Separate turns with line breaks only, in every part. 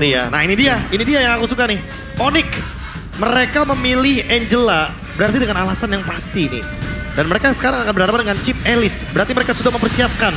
Iya, nah ini dia yang aku suka nih. Onyx, mereka memilih Angela berarti dengan alasan yang pasti nih. Dan mereka sekarang akan berhadapan dengan Chip Ellis. Berarti mereka sudah mempersiapkan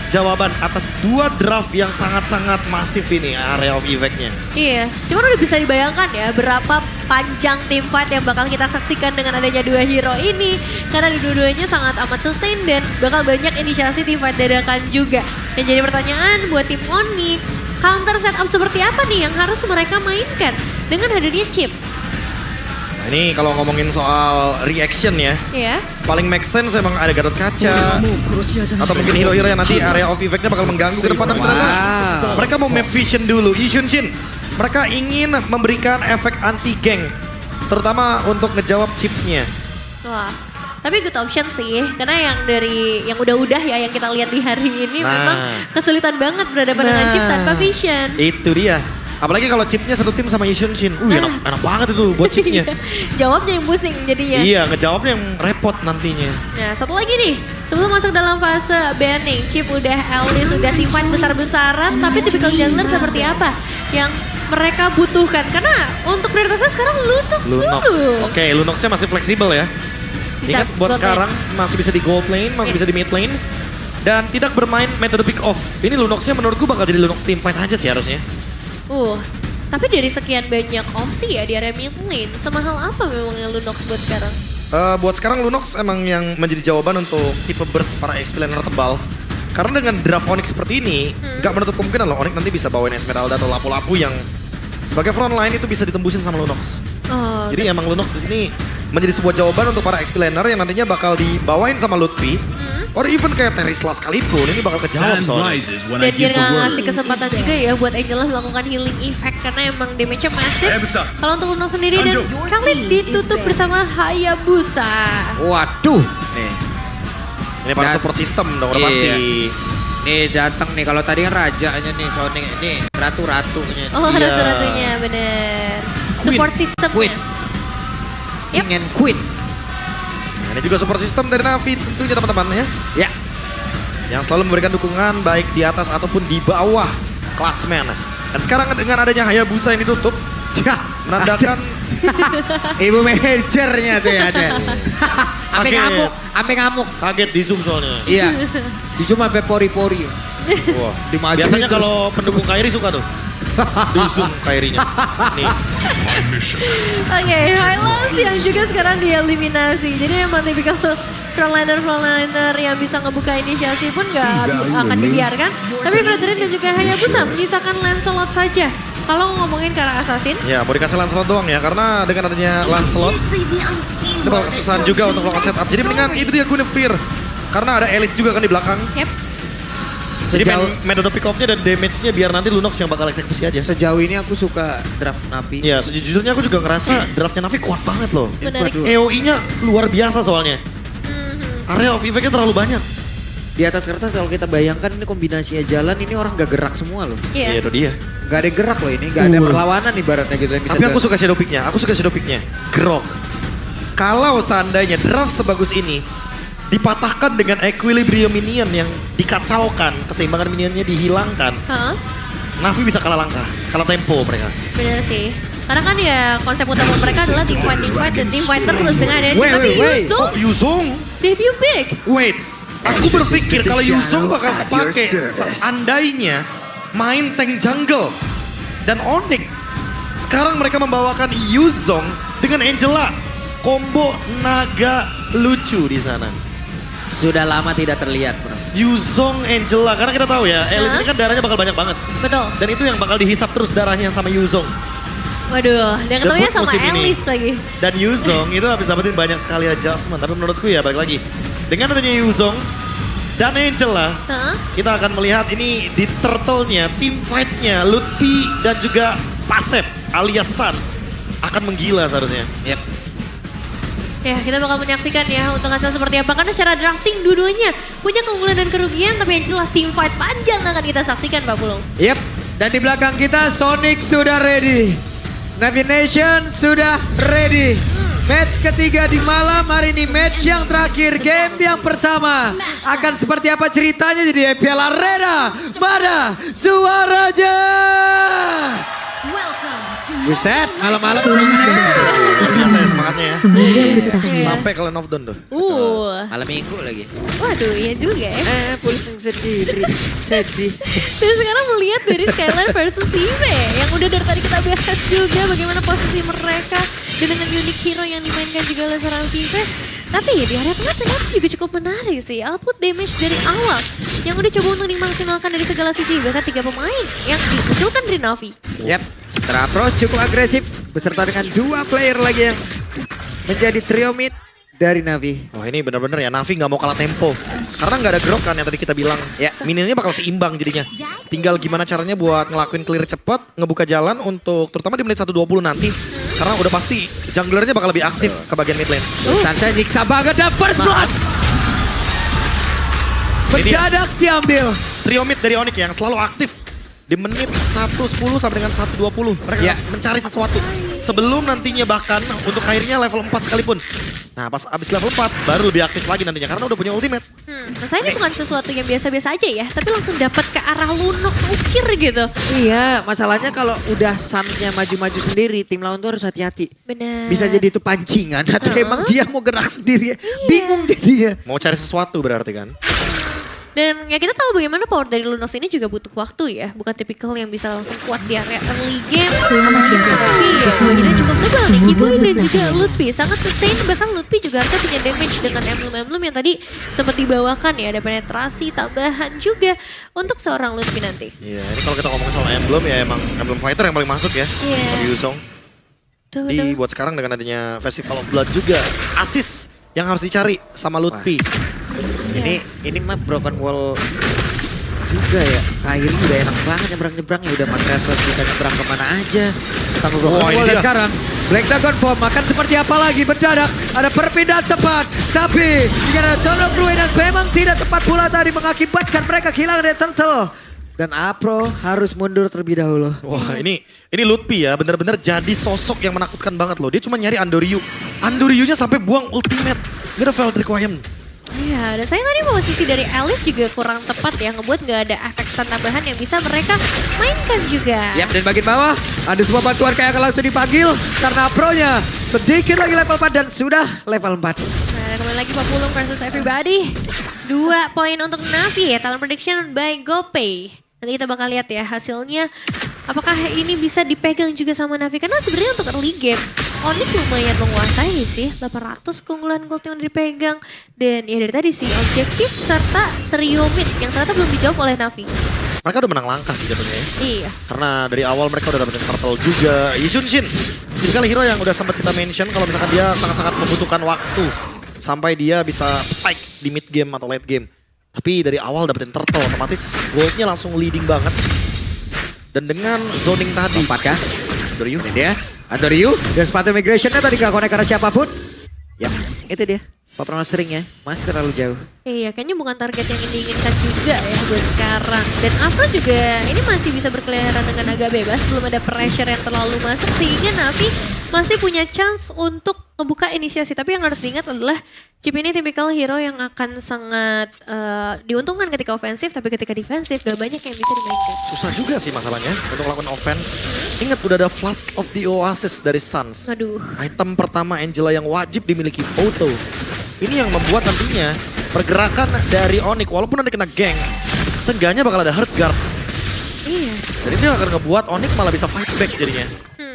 jawaban atas dua draft yang sangat-sangat masif ini area of effect-nya.
Iya, cuman udah bisa dibayangkan ya berapa panjang team fight yang bakal kita saksikan dengan adanya dua hero ini. Karena dua-duanya sangat amat sustain dan bakal banyak inisiasi team fight dadakan juga. Yang jadi pertanyaan buat tim Onyx, counter setup seperti apa nih yang harus mereka mainkan dengan hadirnya Chip?
Nah ini kalau ngomongin soal reaction ya, paling make sense emang ada Gatot Kaca. Atau mungkin hero-hero yang nanti area of effect-nya bakal mengganggu ke depan. Tapi ternyata mereka mau map vision dulu. Yishun Shin, mereka ingin memberikan efek anti-gank. Terutama untuk ngejawab chipnya.
Wah, tapi good option sih. Karena yang udah-udah ya yang kita lihat di hari ini memang kesulitan banget berhadapan dengan chip tanpa vision.
Itu dia. Apalagi kalau chipnya satu tim sama Yishun Shin. Enak banget itu buat chipnya.
Jawabnya yang pusing jadinya.
Iya, ngejawabnya yang repot nantinya.
Nah, satu lagi nih. Sebelum masuk dalam fase banning, Chip udah Ellis, udah team fight besar-besaran. Tapi tipikal jungler seperti apa yang mereka butuhkan? Karena untuk prioritasnya sekarang Lunox dulu.
Oke, Lunoxnya masih fleksibel ya. Ingat buat sekarang masih bisa di gold lane, masih bisa di mid lane. Dan tidak bermain metode pick off. Ini Lunoxnya menurutku bakal jadi Lunox team fight aja sih harusnya.
Tapi dari sekian banyak opsi ya di area mid lane, semahal apa memangnya Lunox buat sekarang?
Buat sekarang Lunox emang yang menjadi jawaban untuk tipe burst para XP laner tebal. Karena dengan draft Onyx seperti ini, nggak menutup kemungkinan loh Onyx nanti bisa bawain Esmeralda atau lapu-lapu yang sebagai front line itu bisa ditembusin sama Lunox. Jadi emang Lunox di sini menjadi sebuah jawaban untuk para XP laner yang nantinya bakal dibawain sama Lutfi. Or even kayak Terisla sekalipun, ini bakal kejawab soalnya.
Dan dia nggak ngasih kesempatan juga ya buat Angela melakukan healing effect karena emang damage-nya masif. Kalau untuk Lunox sendiri dan kali ditutup bersama Hayabusa.
Waduh, nih.
Ini para support system dong udah pasti.
Nih datang nih, kalau tadi kan rajanya nih Sonic, ini ratu-ratunya.
Ratu-ratunya bener. Support system.
Queen. King and Queen.
Nah, ini juga support system dari Navi tentunya teman-teman ya. Yang selalu memberikan dukungan baik di atas ataupun di bawah klasmen. Dan sekarang dengan adanya Hayabusa yang ditutup, menandakan
ibu manajernya tuh ya ada. Ampe ngamuk.
Kaget di Zoom soalnya.
Iya. Di Zoom sampai pori-pori.
Wah. Biasanya kalau pendukung Kairi suka tuh. Di Zoom Kairinya. Nih.
Oke, Highlands yang juga sekarang dieliminasi. Jadi emang tipikal frontliner yang bisa ngebuka inisiasi pun gak akan dibiarkan. Tapi Fredrin dan juga Hayabusa menyisakan Lancelot saja. Kalau ngomongin ke arah Assassin.
Ya, mau dikasih Lancelot doang ya. Karena dengan adanya Lancelot, ini bakal kesusahan juga untuk melakukan setup. Jadi mendingan itu dia Guinevere. Karena ada Elise juga kan di belakang. Jadi metode pick off-nya dan damage-nya biar nanti Lunox yang bakal eksekusi aja.
Sejauh ini aku suka draft Navi.
Ya, sejujurnya aku juga ngerasa draftnya Navi kuat banget loh. EOI-nya luar biasa soalnya. Area of effect-nya terlalu banyak.
Di atas kertas kalau kita bayangkan ini kombinasinya jalan, ini orang gak gerak semua loh.
Iya, itu dia.
Gak ada gerak loh ini, gak ada perlawanan ibaratnya gitu. Yang bisa
tapi aku suka shadow pick-nya, Grok. Kalau seandainya draft sebagus ini, dipatahkan dengan equilibrium minion yang dikacaukan, keseimbangan minionnya dihilangkan. Navi bisa kalah langkah, kalah tempo mereka.
Bener sih. Karena kan ya konsep utama mereka adalah team fight dan team fight terus dengan ada tapi
Yuzong
debut big.
Wait, aku berpikir kalau Yuzong bakal kepake seandainya main tank jungle dan Onyx. Sekarang mereka membawakan Yuzong dengan Angela, combo naga lucu di sana.
Sudah lama tidak terlihat, bro.
Yuzong Angela, karena kita tahu ya, Elise ini kan darahnya bakal banyak banget.
Betul.
Dan itu yang bakal dihisap terus darahnya sama Yuzong.
Waduh, dan ketemunya sama Elise lagi.
Dan Yuzong itu habis dapetin banyak sekali adjustment, tapi menurutku ya balik lagi. Dengan adanya Yuzong dan Angela, kita akan melihat ini di turtle-nya, team fight-nya, Lutfi dan juga Pasep alias Sans akan menggila seharusnya.
Ya, kita bakal menyaksikan ya untuk hasil seperti apa. Karena secara drafting dua-duanya punya keunggulan dan kerugian. Tapi yang jelas team fight panjang akan kita saksikan Pak Pulung.
Dan di belakang kita Sonic sudah ready. Navi Nation sudah ready. Match ketiga di malam hari ini, match yang terakhir, game yang pertama. Akan seperti apa ceritanya di EPL Arena? Mana Suaraja? Buset, malam-malam
Biasa ya semangatnya ya.
Iya.
Sampai ke Land of Dawn tuh.
malam minggu lagi.
Waduh, iya juga ya.
Pulang sendiri, sedih.
Dan sekarang melihat dari Skyline versus Sive yang udah dari tadi kita bahas juga bagaimana posisi mereka dan dengan unique hero yang dimainkan juga oleh seorang Sive. Tapi ya di area tengah ternyata juga cukup menarik sih. Output damage dari awal yang udah coba untuk dimaksimalkan dari segala sisi. Bahkan 3 pemain yang dimunculkan dari Navi.
Yap, terapproach cukup agresif beserta dengan 2 player lagi yang menjadi trio mid dari Navi.
Wah ini bener-bener ya, Navi nggak mau kalah tempo. Karena nggak ada grok kan yang tadi kita bilang.
Ya.
Minionnya bakal seimbang jadinya. Tinggal gimana caranya buat ngelakuin clear cepat, ngebuka jalan untuk terutama di menit 1:20 nanti. Karena udah pasti junglernya bakal lebih aktif ke bagian mid lane.
Sansa nyiksa banget dan first blood. Mendadak diambil.
Trio mid dari Onyx yang selalu aktif di menit 1:10 sampai dengan 1:20. Mereka
Ya.
mencari sesuatu sebelum nantinya bahkan untuk akhirnya level 4 sekalipun. Nah pas abis level 4 baru lebih aktif lagi nantinya karena udah punya ultimate.
Masalahnya bukan sesuatu yang biasa-biasa aja ya, tapi langsung dapat ke arah Lunox ukir gitu.
Iya, masalahnya kalau udah Suns-nya maju-maju sendiri, tim lawan tuh harus hati-hati.
Benar.
Bisa jadi itu pancingan atau emang dia mau gerak sendiri. Bingung jadinya.
Mau cari sesuatu berarti kan.
Dan ya kita tahu bagaimana power dari Lunox ini juga butuh waktu ya. Bukan tipikal yang bisa langsung kuat di area early game. Tapi ya ini cukup tebal nih. Kiboy dan juga Lutfi. Sangat sustain. Bahkan Lutfi juga harusnya punya damage dengan emblem-emblem yang tadi sempat dibawakan ya. Ada penetrasi tambahan juga untuk seorang Lutfi nanti.
Iya ini kalau kita ngomongin soal emblem ya emang emblem fighter yang paling masuk ya.
Iya.
Bagi Yusong.
Tuh,
Di buat sekarang dengan adanya Festival of Blood juga. Assist yang harus dicari sama Lutfi.
Ini mah broken wall juga ya. Kyrie udah enak banget nyebrang-nyebrang ya. Udah Mark Restless bisa nyebrang kemana aja. Tanpa broken
Wah, ini
wall dan
dia.
sekarang Black Dragon Form akan seperti apa lagi mendadak. Ada perpindahan tepat. Tapi dengan ada Dawn of Ruin yang memang tidak tepat pula tadi mengakibatkan mereka kehilangan dari Turtle. Dan Apro harus mundur terlebih dahulu.
Wah ini Lutfi ya bener-bener jadi sosok yang menakutkan banget loh. Dia cuma nyari Andoryu. Andoryunya sampai buang ultimate. Gak ada failed requirement.
Iya, dan saya tadi posisi dari Alice juga kurang tepat ya. Ngebuat nggak ada efek stun tambahan yang bisa mereka mainkan juga.
Yap, dan bagian bawah ada sebuah bantuan kayak akan langsung dipanggil. Karena Apro-nya sedikit lagi level 4 dan sudah level 4.
Nah, kembali lagi Papulung versus everybody. 2 poin untuk Navi ya, talent prediction by GoPay. Nanti kita bakal lihat ya hasilnya. Apakah ini bisa dipegang juga sama Navi? Karena sebenarnya untuk early game, Onyx lumayan menguasai sih. 800 keunggulan gold yang dipegang. Dan ya dari tadi sih, objektif serta trio mid yang ternyata belum dijawab oleh Navi.
Mereka udah menang langkah sih jatuhnya ya.
Iya.
Karena dari awal mereka udah dapetin turtle juga. Yisun Shin. Jadi kali hero yang udah sempat kita mention kalau misalkan dia sangat-sangat membutuhkan waktu. Sampai dia bisa spike di mid game atau late game. Tapi dari awal dapetin turtle otomatis goldnya langsung leading banget. Dan dengan zoning tadi.
Lompat kah?
Andoryu.
Ini dia. Andoryu. Dan sepatu migrationnya tadi gak connect karena siapapun. Ya, itu dia. Paparan stringnya masih terlalu jauh.
Iya, kayaknya bukan target yang diinginkan juga ya buat sekarang. Dan Afro juga ini masih bisa berkeliaran dengan agak bebas, belum ada pressure yang terlalu masuk sehingga Navi masih punya chance untuk ngebuka inisiasi. Tapi yang harus diingat adalah Chip ini tipikal hero yang akan sangat diuntungkan ketika ofensif, tapi ketika defensif gak banyak yang bisa dimainkan.
Susah juga sih masalahnya untuk melakukan offense. Ingat udah ada Flask of the Oasis dari Suns.
Aduh.
Item pertama Angela yang wajib dimiliki Photo. Ini yang membuat nantinya pergerakan dari Onyx walaupun nanti kena gank, seenggaknya bakal ada hurt guard.
Iya.
Jadi dia akan ngebuat Onyx malah bisa fight back jadinya.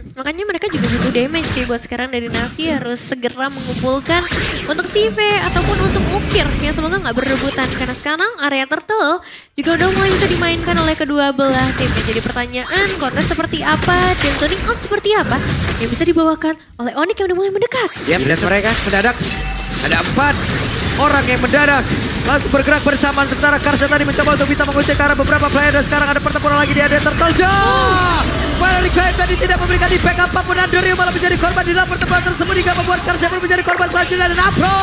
Makanya mereka juga butuh damage sih buat sekarang dari Navi harus segera mengumpulkan untuk Sive ataupun untuk Ukir yang semoga nggak berebutan karena sekarang area Turtle juga udah mulai bisa dimainkan oleh kedua belah tim. Jadi pertanyaan kontes seperti apa dan tuning out seperti apa yang bisa dibawakan oleh Onyx yang udah mulai mendekat.
Ya, dan mereka mendadak ada 4 orang yang mendadak langsung bergerak bersamaan sementara Karsa tadi mencoba untuk bisa mengusir ke arah beberapa player dan sekarang ada pertempuran lagi di area Turtle. Finally Red tadi tidak memberikan impact apapun. Andorio malah menjadi korban di dalam pertempuran tersebut hingga membuat Karsia pun menjadi korban selanjutnya. Dan Apro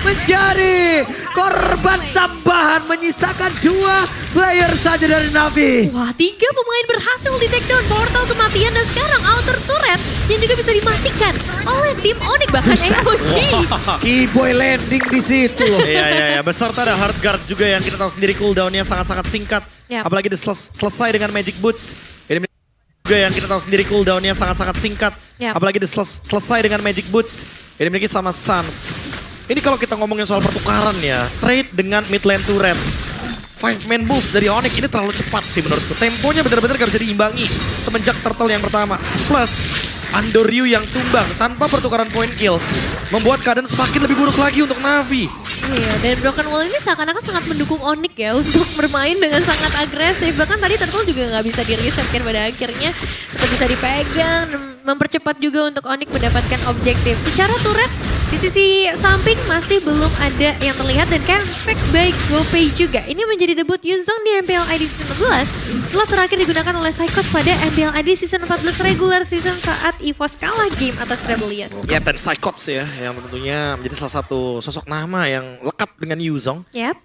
menjadi korban tambahan menyisakan 2 player saja dari Navi.
Wah, 3 pemain berhasil di take down, portal kematian, dan sekarang outer turret yang juga bisa dimatikan oleh tim Onyx, bahkan EOG.
Keyboy landing di situ.
Iya. Beserta ada hard guard juga yang kita tahu sendiri cooldownnya sangat-sangat singkat.
Yap.
Apalagi selesai dengan Magic Boots. Ini juga yang kita tahu sendiri cooldownnya sangat-sangat singkat.
Yap.
Apalagi selesai dengan Magic Boots. Ini dimiliki sama Suns. Ini kalau kita ngomongin soal pertukaran ya, trade dengan mid lane turret. 5-man move dari Onyx ini terlalu cepat sih menurutku. Temponya benar-benar gak bisa diimbangi semenjak turtle yang pertama. Plus Andoryu yang tumbang tanpa pertukaran point kill membuat keadaan semakin lebih buruk lagi untuk Navi.
Iya, dan Broken Wall ini seakan-akan sangat mendukung Onyx ya untuk bermain dengan sangat agresif. Bahkan tadi Turtle juga nggak bisa di-reset kan pada akhirnya. Tetap bisa dipegang, mempercepat juga untuk Onyx mendapatkan objektif. Secara turret di sisi samping masih belum ada yang terlihat dan comeback by GoPay juga. Ini menjadi debut Yuzong di MPL ID Season 11 setelah terakhir digunakan oleh Psychos pada MPL ID Season 14 regular season saat EVOS kalah game atas Rebellion.
Kapten Psychots ya, yang tentunya menjadi salah satu sosok nama yang lekat dengan Yuzong.
Yap.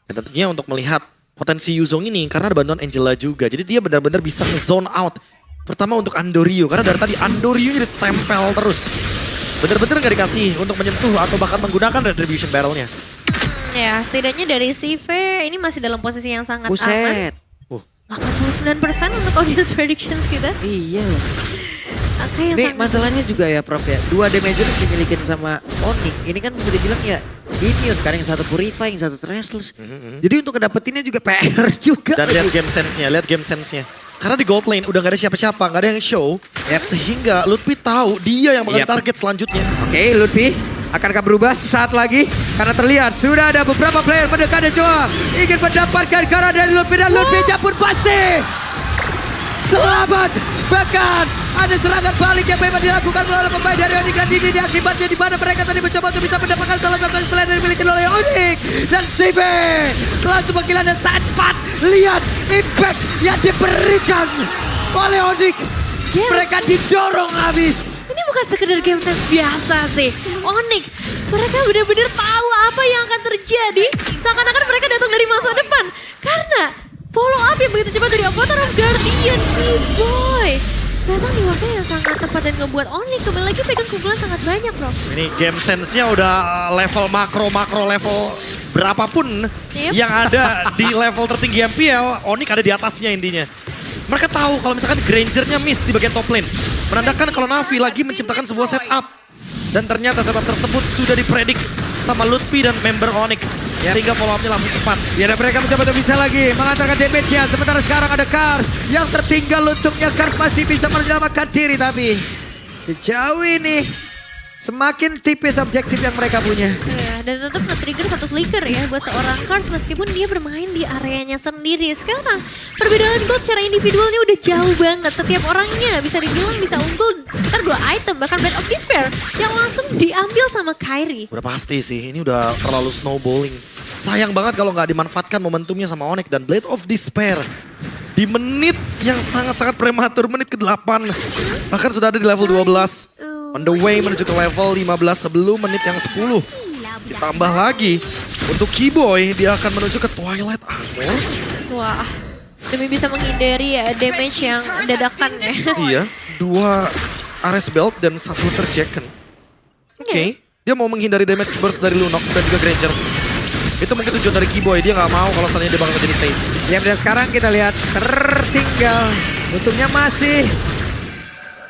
Dan tentunya untuk melihat potensi Yuzong ini karena ada bantuan Angela juga. Jadi dia benar-benar bisa zone out. Pertama untuk Andoryu, karena dari tadi Andoryu ini ditempel terus. Benar-benar gak dikasih untuk menyentuh atau bahkan menggunakan Retribution Barrel-nya.
Ya, setidaknya dari CV ini masih dalam posisi yang sangat aman.
Buset.
89% untuk audience predictions kita.
Iya loh.
Angka yang
Ini
sangat...
masalahnya juga ya Prof ya. 2 damage yang dimilikin sama Onyx. Ini kan bisa dibilang ya immune. Karena yang satu purify, yang satu restless. Jadi untuk kedapetinnya juga PR juga.
Dan lihat game sense-nya, Karena di gold lane udah gak ada siapa-siapa, gak ada yang show. Sehingga Lutfi tahu dia yang bakal target selanjutnya.
Oke, Lutfi akankah berubah sesaat lagi? Karena terlihat sudah ada beberapa player mendekat dan coba ingin mendapatkan karena dari Lutfi dan Lutfi pun pasti selamat. Bahkan ada serangan balik yang memang dilakukan oleh pemain dari Onyx dan ini akibatnya di mana mereka tadi mencoba untuk bisa mendapatkan salah satu player yang dimiliki oleh Onyx dan CB langsung panggilan dan sangat cepat. Lihat impact yang diberikan oleh Onyx.
Yes.
Mereka didorong habis.
Ini bukan sekedar game sense biasa sih. Onyx, mereka benar-benar tahu apa yang akan terjadi. Seakan-akan mereka datang dari masa depan. Karena follow up yang begitu cepat dari Avatar of Guardian. Boy, datang di waktu yang sangat tepat dan ngebuat Onyx kembali lagi pegang kumpulan sangat banyak, bro.
Ini game sense-nya udah level makro level berapapun yang ada di level tertinggi MPL, Onyx ada di atasnya intinya. Mereka tahu kalau misalkan Granger-nya miss di bagian top lane. Menandakan kalau Navi lagi menciptakan sebuah setup. Dan ternyata setup tersebut sudah dipredik sama Lutfi dan member Onyx. Sehingga follow up-nya langsung cepat.
Ya, dan mereka mencoba untuk bisa lagi mengantarkan damage-nya. Sementara sekarang ada Kars yang tertinggal untungnya. Kars masih bisa menyelamatkan diri tapi sejauh ini semakin tipis objektif yang mereka punya.
Ya, dan tetap nge-trigger satu flicker ya buat seorang Kars meskipun dia bermain di areanya sendiri. Sekarang perbedaan gold secara individualnya udah jauh banget. Setiap orangnya bisa dibilang bisa unggul sekitar 2 item. Bahkan Blade of Despair yang langsung diambil sama Kairi.
Udah pasti sih, ini udah terlalu snowballing. Sayang banget kalau nggak dimanfaatkan momentumnya sama Onyx dan Blade of Despair. Di menit yang sangat-sangat prematur, menit ke-8. Bahkan sudah ada di level 12. On the way menuju ke level 15 sebelum menit yang 10. Ditambah lagi, untuk Keyboy dia akan menuju ke Twilight Armor.
Wah, demi bisa menghindari damage yang dadakan ya.
Iya, 2 Ares Belt dan 1 Terjacken. Oke, dia mau menghindari damage burst dari Lunox dan juga Granger. Itu mungkin tujuan dari Keyboy, dia nggak mau kalau seandainya dia bakal menjadi Fate.
Ya, dan sekarang kita lihat tertinggal. Untungnya masih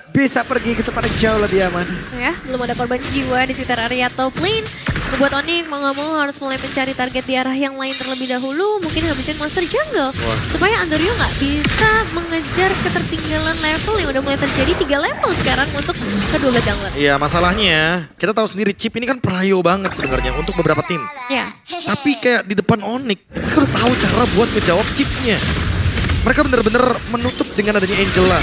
bisa pergi ke tempat yang jauh lebih aman.
Ya, belum ada korban jiwa di sekitar area top lane. Ngebuat Onyx mau gak mau harus mulai mencari target di arah yang lain terlebih dahulu. Mungkin habisin monster jungle. Supaya Andoryu gak bisa mengejar ketertinggalan level yang udah mulai terjadi 3 level sekarang untuk kedua jungler.
Iya, masalahnya kita tahu sendiri chip ini kan prayo banget sebenarnya untuk beberapa tim.
Ya.
Tapi kayak di depan Onyx, mereka udah tahu cara buat ngejawab chipnya. Mereka bener-bener menutup dengan adanya Angela.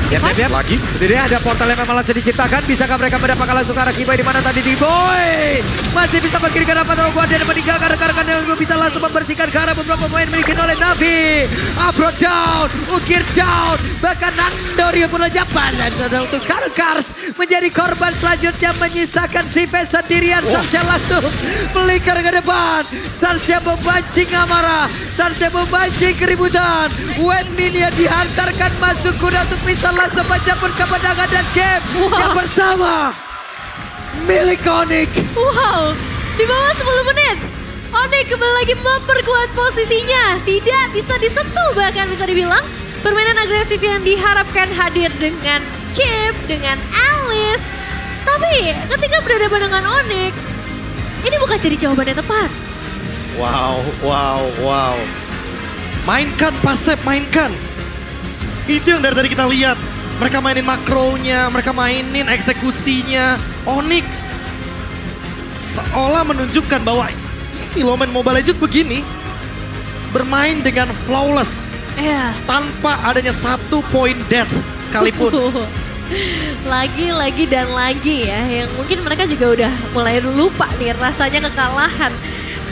Ya, lagi. Jadi ada portal yang memang langsung diciptakan. Bisakah mereka mendapatkan langsung ke arah Keyboy di mana tadi Keyboy masih bisa mengirimkan apa tahu buat dia meninggalkan rekan-rekan yang juga bisa langsung membersihkan ke arah beberapa pemain dimiliki oleh Navi. Apro down, Ukir down, Bahkan Nandorio pun lejapan. Dan untuk sekarang Kars menjadi korban selanjutnya menyisakan Sive sendirian. Sarsha langsung melingkar ke depan. Sarsha memancing amarah. Sarsha memancing keributan. Wet Minion dihantarkan masuk kuda untuk bisa langsung mencampur ke pedangan dan game yang bersama milik Onyx.
Wow, di bawah 10 menit. Onyx kembali lagi memperkuat posisinya. Tidak bisa disentuh, bahkan bisa dibilang permainan agresif yang diharapkan hadir dengan Chip, dengan Alice. Tapi ketika berhadapan dengan Onyx, ini bukan jadi jawaban yang tepat.
Wow. Mainkan Pasep, mainkan. Itu yang dari tadi kita lihat. Mereka mainin makronya, mereka mainin eksekusinya. Onyx seolah menunjukkan bahwa ini loh main Mobile Legends begini. Bermain dengan flawless.
Iya.
Tanpa adanya 1 point death sekalipun.
Lagi dan lagi ya, yang mungkin mereka juga udah mulai lupa nih rasanya kekalahan.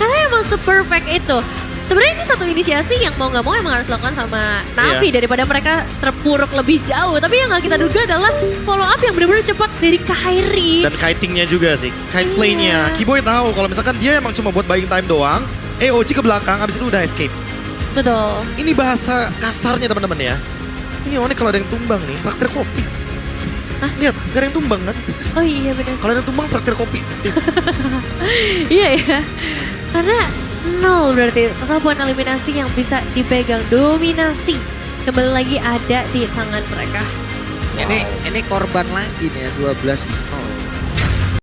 Karena emang se-perfect itu. Sebenarnya ini satu inisiasi yang mau nggak mau emang harus dilakukan sama Navi daripada mereka terpuruk lebih jauh. Tapi yang nggak kita duga adalah follow up yang benar-benar cepat dari Kairi.
Dan kitingnya juga sih, kite play-nya. Kiboy tahu kalau misalkan dia emang cuma buat buying time doang, EOG ke belakang, abis itu udah escape.
Betul.
Ini bahasa kasarnya teman-teman ya. Ini Onyx kalau ada yang tumbang nih, traktir kopi. Lihat, gak ada yang tumbang kan?
Oh iya benar.
Kalau ada yang tumbang, traktir kopi.
Iya ya. Karena 0 berarti total poin eliminasi yang bisa dipegang. Dominasi kembali lagi ada di tangan mereka.
Ini korban lagi nih ya, 12-0.